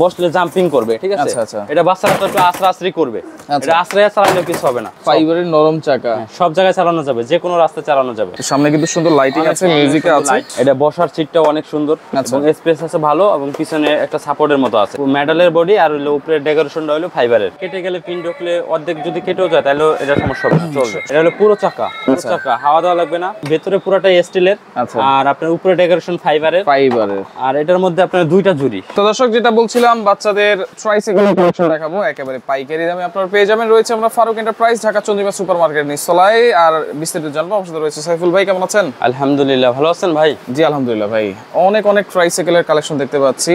বসলে জাম্পিং করবে, ঠিক আছে? আচ্ছা আচ্ছা, এটা বাচ্চারা তো একটু আছড়াছড়ি করবে, এটা আছড়ে চালালে কিছু হবে না। ফাইবারের নরম চাকা, সব জায়গায় চালানো যাবে, যে কোনো রাস্তায় চালানো যাবে। সামনে কিন্তু সুন্দর লাইটিং আছে, মিউজিক আছে। এটা বসার সিটটাও অনেক সুন্দর এবং স্পেস আছে ভালো, এবং পিছনে একটা সাপোর্টের মতো আছে। মেটালের বডি আর হলো উপরে ডেকোরেশনটা হলো ফাইবারের। কেটে গেলে পিন ঢুকলে অর্ধেক যদি কেটেও যায় তাহলে এটা সমস্যা হবে না, চলবে। এটা হলো পুরো চাকা, হাওয়া দেওয়া লাগবে না। ভেতরে পুরোটাই স্টিলের, আর আপনার উপরে ডেকোরেশন ফাইবারের। আর এটার মধ্যে আপনার দুইটা জুড়ি। তো দর্শক, যেটা বলছিলাম, বাচ্চাদের ট্রাইসাইকেল কালেকশন দেখাবো একেবারে পাইকারি দামে আপনারা পেয়ে যাবেন। রয়েছে আমরা Faruk enterprise, Dhaka Chandrima super market নিচতলায়। আর বিস্তারিত জানবো আমার সাথে রয়েছে সাইফুল ভাই। কেমন আছেন? আলহামদুলিল্লাহ, ভালো আছেন ভাই? জি আলহামদুলিল্লাহ ভাই। অনেক অনেক ট্রাইসাইকেলের কালেকশন দেখতে পাচ্ছি।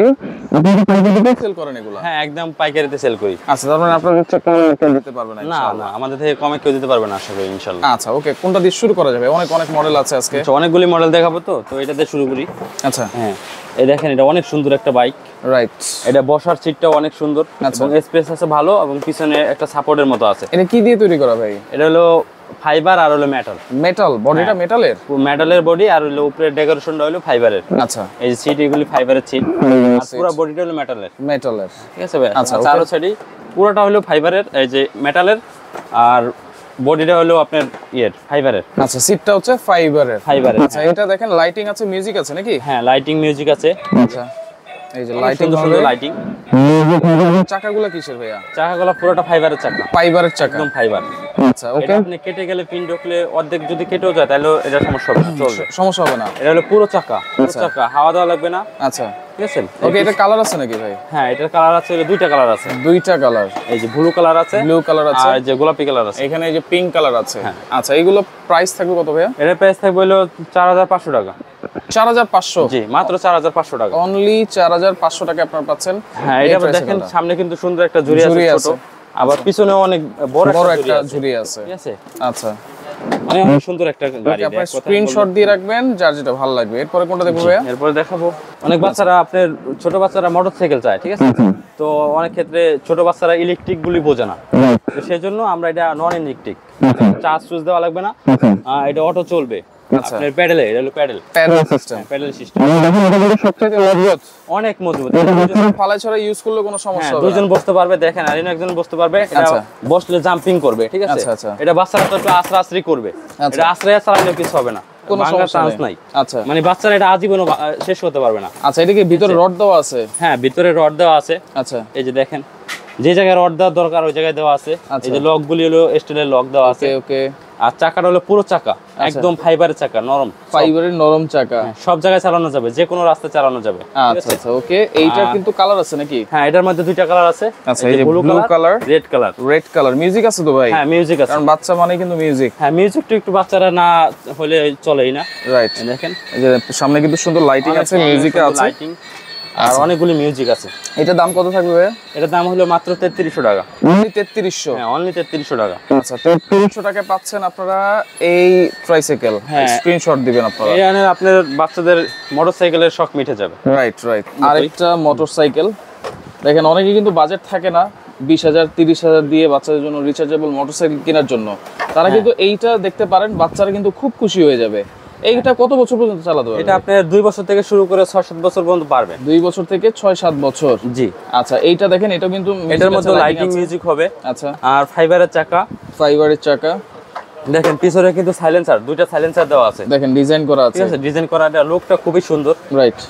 আপনি কি পাইকারিতে সেল করেন এগুলো? হ্যাঁ, একদম পাইকারিতে সেল করি। আচ্ছা, তার মানে আপনাদের চেয়ে কমে কেউ দিতে পারবে না? না না, আমাদের থেকে কমে কেউ দিতে পারবে না আশা করি, ইনশাআল্লাহ। আচ্ছা ওকে, কোনটা দিয়ে শুরু করা যাবে? অনেক অনেক মডেল আছে আজকে। অনেকগুলি মডেল দেখাবো, তো এটা দিয়ে শুরু করি। আচ্ছা হ্যাঁ, এই দেখেন, এটা অনেক সুন্দর একটা বাইক। রাইট, এটা বসার সিটটাও অনেক সুন্দর এবং স্পেস আছে ভালো, এবং পিছনে একটা সাপোর্টের মতো আছে। এটা কি দিয়ে তৈরি করা ভাই? এটা হলো ফাইবার আর হলো মেটাল। মেটাল বডিটা? মেটালের বডি, আর হলো উপরে ডেকোরেশনটা হলো ফাইবারের। আচ্ছা, এই যে সিট, এগুলি ফাইবারের সিট, আর পুরো বডিটা হলো মেটালের। ঠিক আছে ভাই? আচ্ছা, চারো সাইডই পুরোটা হলো ফাইবারের, এই যে মেটালের, আর বডিটা হলো আপনার ফাইবারের। আচ্ছা, সিটটা হচ্ছে ফাইবারের। আচ্ছা, এটা দেখেন লাইটিং আছে, মিউজিক আছে নাকি? হ্যাঁ, লাইটিং মিউজিক আছে। আচ্ছা, এই যে লাইটিং, সুন্দর লাইটিং। চাকাগুলো কিসের ভাইয়া? চাকাগুলো পুরোটা ফাইবারের চাকা। একদম ফাইবার। আচ্ছা ওকে, আপনি কেটে গেলে পিন ঢুকলে অর্ধেক যদি কেটেও যায় তাহলে এটা সমস্যা হবে না, চলবে। সমস্যা হবে না। এটা হলো পুরো চাকা, হাওয়া দেওয়া লাগবে না। আচ্ছা ঠিক আছে ওকে। এটা কালার আছে নাকি ভাই? হ্যাঁ, এটার কালার আছে, দুইটা কালার আছে। এই যে ব্লু কালার আছে, আর যে গোলাপি কালার আছে। এখানে এই যে পিঙ্ক কালার আছে। আচ্ছা, এগুলো প্রাইস থাকবে কত ভাইয়া? এর প্রাইস থাকবে হলো 4500 টাকা। 4500? জি, মাত্র 4500 টাকা। অনলি 4500 টাকা আপনারা পাচ্ছেন। হ্যাঁ, এটা দেখেন, সামনে কিন্তু সুন্দর একটা ঝুড়ি আছে, ছোট, আবার পিছনে অনেক বড় একটা ঝুড়ি আছে। ঠিক আছে? আচ্ছা, মানে অনেক সুন্দর একটা গাড়ি। আপনারা স্ক্রিনশট দিয়ে রাখবেন যার যেটা ভালো লাগবে। এরপরে কোনটা দেখবো ভাইয়া? এরপরে দেখাবো, অনেক বাচ্চারা, আপনার ছোট বাচ্চারা মোটরসাইকেল চায়, ঠিক আছে? তো অনেক ক্ষেত্রে ছোট বাচ্চারা ইলেকট্রিক গুলি বোঝে না, তো সেজন্য আমরা এটা নন ইলেকট্রিক, চার্জ সুইচ দেওয়া লাগবে না, এটা অটো চলবে। আপনার প্যাডেলে, এটা হলো প্যাডেল সিস্টেম। দেখুন, এটা কিন্তু সবচেয়ে মজবুত, অনেক মজবুত। ফালাই ছড়া ইউজ করলে কোনো সমস্যা হবে না। দুইজন বসতে পারবে, দেখেন, আর একজন বসতে পারবে। এটা বসলে জাম্পিং করবে, ঠিক আছে? এটা বাচ্চারা তো একটু আছড়াছড়ি করবে, এটা আছড়ে চালালে কিছু হবে না, কোনো চান্স নাই। আচ্ছা, মানে বাচ্চারা এটা আজীবন শেষ করতে পারবে না। আচ্ছা, এটা কি ভিতরে রড দেওয়া আছে? হ্যাঁ, ভিতরে রড দেওয়া আছে। আচ্ছা, এই যে দেখেন, যে জায়গায় রড দেওয়ার দরকার ওই জায়গায় দেওয়া আছে। এই যে লক গুলি হলো স্টিলের লক দেওয়া আছে। ওকে। আর চাকাটা হলো পুরো চাকা, একদম ফাইবারের চাকা, ফাইবারের নরম চাকা, সব জায়গায় চালানো যাবে, যে কোনো রাস্তায় চালানো যাবে। আচ্ছা আচ্ছা ওকে। এইটার কিন্তু কালার আছে নাকি? হ্যাঁ, এটার মধ্যে দুইটা কালার আছে। আচ্ছা, এই যে blue colour, red colour. Music আছে তো ভাই? হ্যাঁ, মিউজিক আছে, কারণ বাচ্চা মানে কিন্তু মিউজিক। হ্যাঁ, মিউজিকটা একটু বাচ্চারা না হলে চলেই না। রাইট, দেখেন, এই যে সামনে কিন্তু সুন্দর লাইটিং আছে, মিউজিক আছে, আর অনেকগুলি মিউজিক আছে। এটার দাম কত থাকবে ভাই? এটার দাম হলো মাত্র 3300 টাকা। অনলি 3300? হ্যাঁ, অনলি 3300 টাকা। আচ্ছা, 3300 টাকায় পাচ্ছেন আপনারা এই ট্রাইসাইকেল। স্ক্রিনশট দিবেন আপনারা, এখানে আপনার বাচ্চাদের মোটরসাইকেলের শখ মিটে যাবে। রাইট। আরেকটা মোটরসাইকেল দেখেন, অনেকে কিন্তু বাজেট থাকে না 20,000 30,000 দিয়ে বাচ্চাদের জন্য রিচার্জেবল মোটরসাইকেল কেনার জন্য, তারা কিন্তু এইটা দেখতে পারেন, বাচ্চারা কিন্তু খুব খুশি হয়ে যাবে। এইটা কত বছর পর্যন্ত চালাতে পারবে? এটা আপনার 2 বছর থেকে শুরু করে 6-7 বছর পর্যন্ত পারবে। 2 বছর থেকে 6-7 বছর? জি। আচ্ছা, এইটা দেখেন, এটা কিন্তু এটার মধ্যে লাইটিং মিউজিক হবে। আচ্ছা, আর ফাইবারের চাকা। দেখেন, পিছনে কিন্তু সাইলেন্সার, দুইটা সাইলেন্সার দেওয়া আছে। দেখেন, ডিজাইন করা আছে। ঠিক আছে, ডিজাইন করা, লুকটা খুবই সুন্দর। রাইট,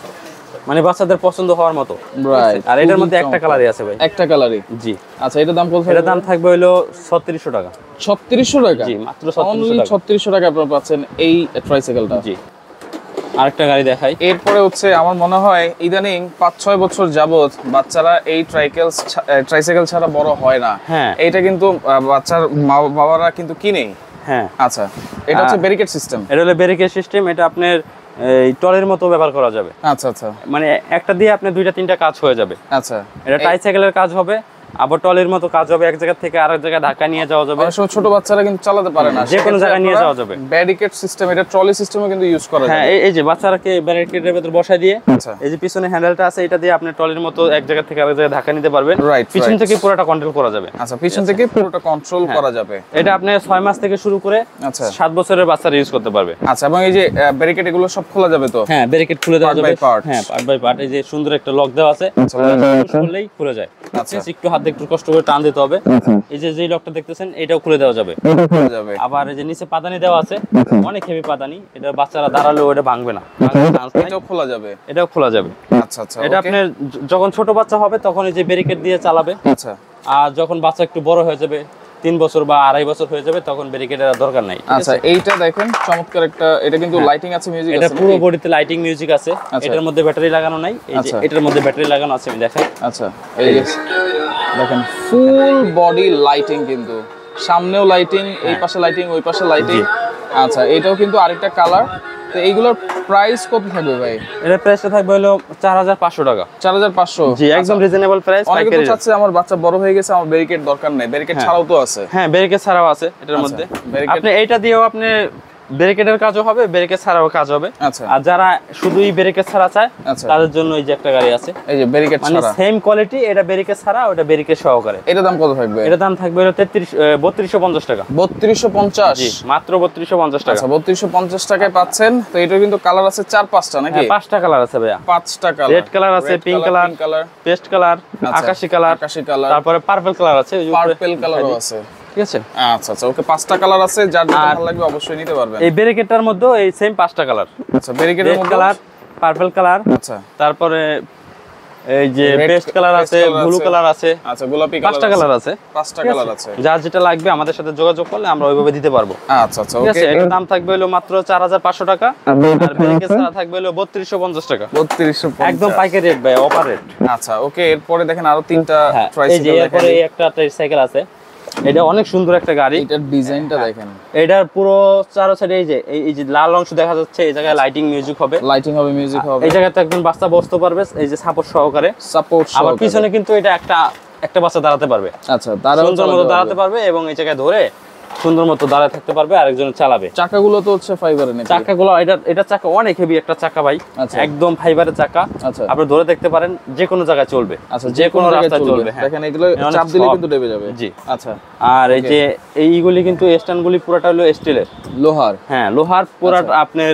মানে বাচ্চাদের পছন্দ হওয়ার মতো। রাইট। আর এটার মধ্যে একটা কালারই আছে ভাই। একটা কালারই? জি। আচ্ছা, এটার দাম কত? এটার দাম থাকবে হলো 3600 টাকা। 3600 টাকা? জি, মাত্র 3600 টাকা। 3600 টাকা আপনারা পাচ্ছেন এই ট্রাইসাইকেলটা। জি। আরেকটা গাড়ি দেখাই। এরপরে হচ্ছে, আমার মনে হয় ইদানিং 5-6 বছর যাবত বাচ্চারা এই ট্রাইসাইকেল ছাড়া বড় হয় না। হ্যাঁ, এইটা কিন্তু বাচ্চার বাবারা কিন্তু কিনেই। হ্যাঁ। আচ্ছা, এটা হচ্ছে ব্যারিকেড সিস্টেম? এটা হলো ব্যারিকেড সিস্টেম। এটা আপনার এই টলের মতো ব্যবহার করা যাবে। আচ্ছা আচ্ছা, মানে একটা দিয়ে আপনি 2টা 3টা কাজ হয়ে যাবে। আচ্ছা, এটা ট্রাইসাইকেলের কাজ হবে, আবার টলের মতো কাজ হবে, এক জায়গা থেকে আরেক জায়গায় ঢাকা নিয়ে যাওয়া যাবে। অনেক সময় ছোট বাচ্চারা কিন্তু চালাতে পারে না, যে কোনো জায়গায় নিয়ে যাওয়া যাবে। ব্যারিকেড সিস্টেম, এটা ট্রলি সিস্টেমও কিন্তু ইউজ করা যায়। হ্যাঁ, এই যে বাচ্চারাকে ব্যারিকেডের ভিতর বসায় দিয়ে, আচ্ছা, এই যে পিছনে হ্যান্ডেলটা আছে, এটা দিয়ে আপনি ট্রলির মতো এক জায়গা থেকে আরেক জায়গায় ঢাকা নিতে পারবেন। রাইট, পিছন থেকে পুরোটা কন্ট্রোল করা যাবে। আচ্ছা, পিছন থেকে পুরোটা কন্ট্রোল করা যাবে। এটা আপনি 6 মাস থেকে শুরু করে আচ্ছা 7 বছরের বাচ্চারা ইউজ করতে পারবে। আচ্ছা, এবং এই যে ব্যারিকেড এগুলো সব খোলা যাবে তো? হ্যাঁ, ব্যারিকেড খুলে দেওয়া যাবে। পার্ট হ্যাঁ, পার্ট বাই পার্ট। এই যে সুন্দর একটা লক দেওয়া আছে, খুললেই খুলে যায়। আচ্ছা, একটু হাত দিয়ে একটু কষ্ট করে টান দিতে হবে। এই যে যেই লকটা দেখতেছেন, এটাও খুলে দেওয়া যাবে। এটা খোলা যাবে। আবার এই যে নিচে পাদানি দেওয়া আছে, অনেক হেভি পাদানি, এটা বাচ্চারা দাঁড়ালেও এটা ভাঙবে না, এটাও খোলা যাবে। এটাও খোলা যাবে। আচ্ছা আচ্ছা, এটা আপনার যখন ছোট বাচ্চা হবে তখন এই যে ব্যারিকেড দিয়ে চালাবে। আচ্ছা, আর যখন বাচ্চা একটু বড় হয়ে যাবে, 3 বছর বা 2.5 বছর হয়ে যাবে, তখন ব্যারিকেডের দরকার নাই। আচ্ছা, এইটা দেখেন চমৎকার একটা, এটা কিন্তু লাইটিং আছে, মিউজিক আছে। এটা পুরো বডিতে লাইটিং মিউজিক আছে। এটার মধ্যে ব্যাটারি লাগানো নাই, এই যে এটার মধ্যে ব্যাটারি লাগানো আছে, আমি দেখাই। আচ্ছা, এই যে দেখেন ফুল বডি লাইটিং, কিন্তু সামনেও লাইটিং, এই পাশে লাইটিং, ওই পাশে লাইটিং। আচ্ছা, এটাও কিন্তু আরেকটা কালার। তো এইগুলোর প্রাইস কত থাকবে ভাই? এটার প্রাইসটা থাকবে হলো 4500 টাকা। 4500? জি, একদম রিজনেবল প্রাইস। অনেকে তো চাচ্ছে আমার বাচ্চা বড় হয়ে গেছে, আমার ব্যারিকেড দরকার নাই, ব্যারিকেড ছাড়াও তো আছে। হ্যাঁ, ব্যারিকেড ছাড়াও আছে এটার মধ্যে। আপনি এইটা দিয়েও আপনি ব্যারিকেডের কাজও হবে, ব্যারিকেড ছাড়াও কাজ হবে। আচ্ছা, আর যারা শুধুই ব্যারিকেড ছাড়া চায় তাদের জন্য এই যে একটা গাড়ি আছে, এই যে ব্যারিকেড ছাড়া, মানে সেম কোয়ালিটি, এটা ব্যারিকেড ছাড়া, ওটা ব্যারিকেড সহকারে। এটার দাম কত থাকবে? এটার দাম থাকবে হলো 3250 টাকা। 3250? জি, মাত্র 3250 টাকা। আচ্ছা, 3250 টাকায় পাচ্ছেন। তো এটার কিন্তু কালার আছে 4-5টা নাকি? 5টা কালার আছে ভাইয়া। 5টা কালার, রেড কালার আছে, পিঙ্ক কালার, পেস্ট কালার, আকাশী কালার, তারপরে পার্পল কালার আছে, পার্পল কালারও আছে। ঠিক আছে। আচ্ছা আচ্ছা, ওকে, 5টা কালার আছে, যার যেটা ভালো লাগবে অবশ্যই নিতে পারবেন। এই ব্যারিকেডটার মধ্যে এই সেম 5টা কালার। আচ্ছা, ব্যারিকেডের মধ্যে কালার, পার্পল কালার, আচ্ছা, তারপরে এই যে পেস্ট কালার আছে, ব্লু কালার আছে। আচ্ছা, গোলাপি কালার, 5টা কালার আছে। 5টা কালার আছে। যার যেটা লাগবে আমাদের সাথে যোগাযোগ করলে আমরা ওইভাবে দিতে পারবো। আচ্ছা আচ্ছা, ঠিক আছে। ওকে, এটার দাম থাকবে হলো মাত্র 4500 টাকা, আর ব্যারিকেড ছাড়া থাকবে হলো 3250 টাকা। 3250, একদম পাইকারি রেট ভাই, অফার রেট। আচ্ছা, ওকে, এরপরে দেখেন আরো 3টা এই যে ট্রাইসাইকেল এরপরে এই একটা ট্রাইসাইকেল আছে, এটা অনেক সুন্দর একটা গাড়ি। এটার ডিজাইনটা দেখেন, এটার পুরো চারো সাইডে এই যে লাল অংশ দেখা যাচ্ছে, এই জায়গায় লাইটিং মিউজিক হবে, লাইটিং হবে, মিউজিক হবে। এই জায়গাতে একজন বাচ্চা বসতে পারবে, এই যে সাপোর্ট সহকারে। আবার পিছনে কিন্তু এটা একটা বাচ্চা দাঁড়াতে পারবে। আচ্ছা, তারা সুন্দর মতো দাঁড়াতে পারবে এবং এই জায়গায় ধরে সুন্দর মতো দাঁড়ায় থাকতে পারবে, আরেকজন চালাবে। চাকাগুলো তো হচ্ছে ফাইবারের নাকি? চাকাগুলো এটা চাকা অনেক হেভি একটা চাকা ভাই, একদম ফাইবারের চাকা। আচ্ছা, আপনি ধরে দেখতে পারেন, যে কোনো জায়গায় চলবে। আচ্ছা, যে কোনো রাস্তায় চলবে। দেখেন এগুলো চাপ দিলে কিন্তু ডেবে যাবে। জি। আচ্ছা, আর এই যে এইগুলি কিন্তু স্ট্যান্ডগুলি পুরোটা হলো স্টিলের, লোহার। হ্যাঁ, লোহার পুরাটা, আপনার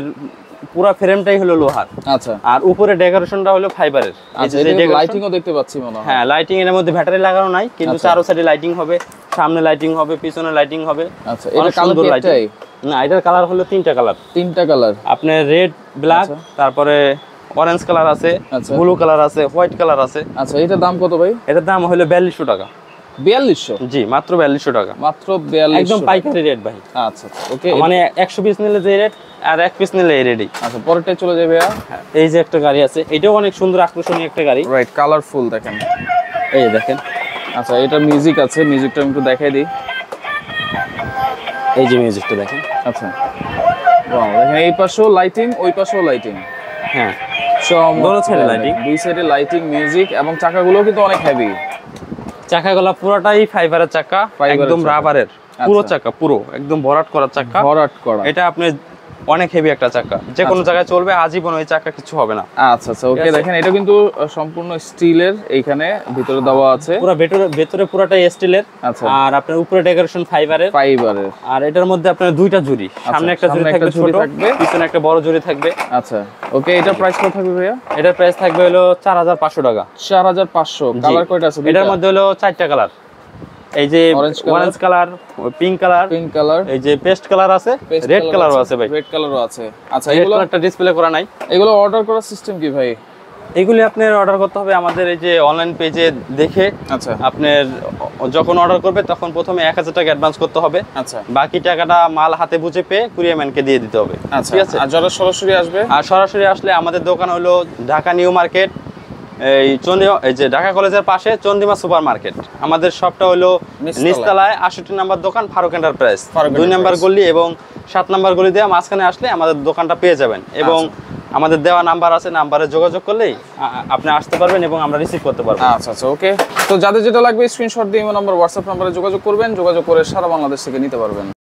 পুরো ফ্রেমটাই হলো লোহার। আচ্ছা, আর উপরে ডেকোরেশনটা হলো ফাইবারের। আচ্ছা, এটা লাইটিংও দেখতে পাচ্ছি মনে হয়। হ্যাঁ, লাইটিং এর মধ্যে ব্যাটারি লাগানো নাই, কিন্তু চারো সাইডে লাইটিং হবে, সামনে লাইটিং হবে, পিছনে লাইটিং হবে। আচ্ছা, এটা কালার একটাই? না, এটার কালার হলো 3টা কালার। 3টা কালার, আপনার রেড, ব্ল্যাক, তারপরে অরেঞ্জ কালার আছে, ব্লু কালার আছে, হোয়াইট কালার আছে। আচ্ছা, এটার দাম কত ভাই? এটার দাম হলো 4200 টাকা। 4200? জি, মাত্র 4200 টাকা। মাত্র 4200, একদম পাইকারি রেট ভাই। আচ্ছা, ওকে, মানে 100 পিস নিলে যে রেট, আর 1 পিস নিলে এই রেটই। আচ্ছা, পরেরটাই চলে যাবে। এই যে একটা গাড়ি আছে, এটাও অনেক সুন্দর আকর্ষণীয় একটা গাড়ি। রাইট, কালারফুল দেখেন, এই দেখেন। আচ্ছা, এটা মিউজিক আছে, মিউজিকটা আমি একটু দেখাই দিই। এই যে মিউজিকটা দেখেন। আচ্ছা, ওয়াও, দেখেন এই পাশেও লাইটিং, ওই পাশেও লাইটিং। হ্যাঁ, দুই সাইডে লাইটিং, দুই সাইডে লাইটিং, মিউজিক, এবং চাকাগুলো কিন্তু অনেক হেভি। চাকাগুলো পুরোটাই ফাইবারের চাকা, একদম রাবারের পুরো চাকা, পুরো একদম ভরাট করা চাকা, ভরাট করা। এটা আপনি অনেক হেভি একটা চাকা, যে কোনো জায়গায় চলবে, আজীবন ওই চাকা কিছু হবে না। আচ্ছা আচ্ছা, ওকে, দেখেন এটা কিন্তু সম্পূর্ণ স্টিলের, এইখানে ভিতরে দেওয়া আছে, পুরো ভেতরে পুরোটাই স্টিলের। আচ্ছা, আর আপনার উপরে ডেকোরেশন ফাইবারের। আর এটার মধ্যে আপনার 2টা জুড়ি, সামনে একটা জুড়ি থাকবে ছোট, পিছনে একটা বড় জুড়ি থাকবে। আচ্ছা, ওকে, এটার প্রাইস কত থাকবে ভাইয়া? এটার প্রাইস থাকবে হলো 4500 টাকা। 4500। কালার কয়টা আছে? এটার মধ্যে হলো 4টা কালার, এই যে অরেঞ্জ কালার, পিঙ্ক কালার, এই যে পেস্ট কালার আছে, রেড কালারও আছে ভাই। রেড কালারও আছে। আচ্ছা, এগুলো একটা ডিসপ্লে করা নাই। এগুলো অর্ডার করার সিস্টেম কি ভাই? এগুলি আপনার অর্ডার করতে হবে আমাদের এই যে অনলাইন পেজে দেখে। আচ্ছা, আপনার যখন অর্ডার করবে তখন প্রথমে 1000 টাকা অ্যাডভান্স করতে হবে। আচ্ছা, বাকি টাকাটা মাল হাতে বুঝে পেয়ে কুরিয়ারম্যানকে দিয়ে দিতে হবে। ঠিক আছে। আর যারা সরাসরি আসবে? আর সরাসরি আসলে আমাদের দোকান হলো ঢাকা নিউ মার্কেট, এই যে ঢাকা কলেজের পাশে চন্দিমা সুপার মার্কেট। আমাদের শপটা হলো নিচতলায় 68 নম্বর দোকান, ফারুক এন্টারপ্রাইজ, 2 নম্বর গলি এবং 7 নম্বর গলি দিয়ে মাঝখানে আসলে আমাদের দোকানটা পেয়ে যাবেন। এবং আমাদের দেওয়া নাম্বার আছে, নাম্বারে যোগাযোগ করলেই আপনি আসতে পারবেন এবং আমরা রিসিভ করতে পারবো। আচ্ছা আচ্ছা, ওকে। তো যাদের যেটা লাগবে স্ক্রিনশট দিয়ে নম্বর হোয়াটসঅ্যাপ নম্বরে যোগাযোগ করবেন, যোগাযোগ করে সারা বাংলাদেশ থেকে নিতে পারবেন।